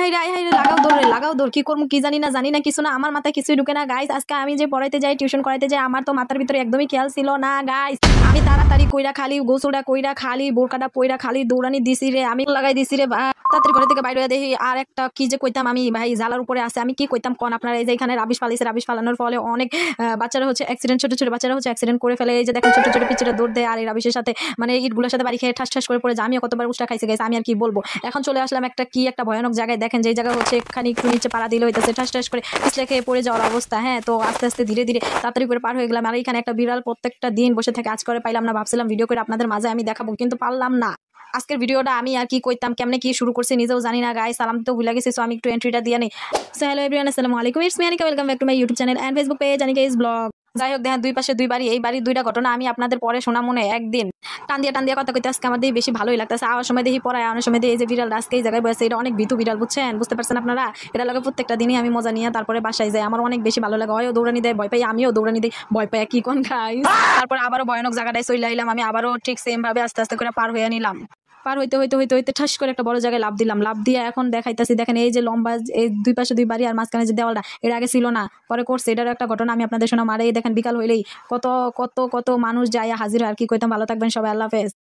High লাগাও দৌড় কি করবো কি জানি না কিছু না, আমার মাথায় কিছুই ঢুকে না গাইস। আজকে আমি যে পড়াইতে যাই, টিউশন করাইতে যাই, আমার তো মাথার ভিতরে একদমই খেয়াল ছিল না গাইস। আমি তাড়াতাড়ি কইরা খালি গোসলটা কইরা খালি বোরকাটা পইরা খালি দৌড়ানি দিছি রে, আমি লাগাই দিছি রে। তাড়াতাড়ি ঘরে থেকে বাইরে দেখি আর একটা কি যে কইতাম আমি ভাই, জালার উপরে আছে। আমি কি কইতাম কোন আপনারা, এই যে এখানে রাবিশ ফালাইছে, রাবিশ ফালানোর ফলে অনেক বাচ্চারা হচ্ছে অ্যাক্সিডেন্ট, ছোট ছোট বাচ্চারা হচ্ছে অ্যাক্সিডেন্ট করে ফেলে। এই যে দেখেন ছোট ছোট পিচ্চিরা দৌড় দেয় আর এই রাবিশের সাথে মানে ইটগুলোর সাথে বাড়ি খেয়ে ঠাস ঠাস করে পড়ে যায়। আমিও কতবার উষ্টা খাইছে গেছে, আমি আর কি বলবো। এখন চলে আসলাম একটা ভয়ানক জায়গায়, দেখেন যে জায়গা হচ্ছে এখানে একটু নিচে পাড়া দিলে হইতেছে ঠাস ঠাস করে পিছলে খেয়ে পড়ে যাওয়ার অবস্থা। হ্যাঁ, তো আস্তে আস্তে ধীরে ধীরে তাড়াতাড়ি করে পার হয়ে গেলাম। আর এখানে একটা বিড়াল প্রত্যেকটা দিন বসে থাকে, আজ করে পাইলাম না, ভাবছিলাম ভিডিও করে আপনাদের মাঝে আমি দেখাবো কিন্তু পারলাম না। আজকের ভিডিওটা আমি আর কি কইতাম, কেমনে কি শুরু করছি নিজেও জানি না গাইস। সালাম তো ভুলে গেছি, সো আমি একটু এন্ট্রিটা দিয়ে নেই। সো হ্যালো এভরিওয়ান, আসসালামু আলাইকুম, it's me Anika, welcome back to my YouTube channel and Facebook page Anika is blog. যাই হোক, দেখেন দুই পাশে দুই বাড়ি, এই বাড়ির দুইটা ঘটনা আমি আপনাদের পরে শোনা মনে একদিন টান দিয়া কথা কইতে আজকে আমার দেখি বেশি ভালোই লাগতেছে। আওয়ার সময় দেখি পড়ায়, আনার সময় দেখি এই যে বিড়াল আজকে এই জায়গায় বসে, এটা অনেক ভীতু বিড়াল, বুঝতে পারছেন আপনারা। এটা লাগে প্রত্যেকটা দিনই আমি মজা নিয়ে তারপরে বাসায় যাই, আমার অনেক বেশি ভালো লাগে। হয়ও দৌড়ানি দেয় ভয় পাই, আমিও দৌড়ানি দিই ভয় পাই, কি কোন খাই। তারপরে আবারও ভয়ানক জায়গাটায় চলে আইলাম, আমি আবারও ঠিক সেম ভাবে আস্তে আস্তে করে পার হয়ে নিলাম। পার হইতে ঠাস করে একটা বড় জায়গায় লাভ দিলাম। লাভ দিয়ে এখন দেখাইতেছি, দেখেন এই যে লম্বা এই দুই পাশে দুই বাড়ি আর মাঝখানে যে দেওয়ালটা, এর আগে ছিল না, পরে করছে। এটার একটা ঘটনা আমি আপনাদের শোনাম। আর এই দেখেন বিকাল হইলেই কত কত কত মানুষ যায় হাজির হয়। আর কি কইতাম, ভালো থাকবেন সবাই, আল্লাহ হাফেজ।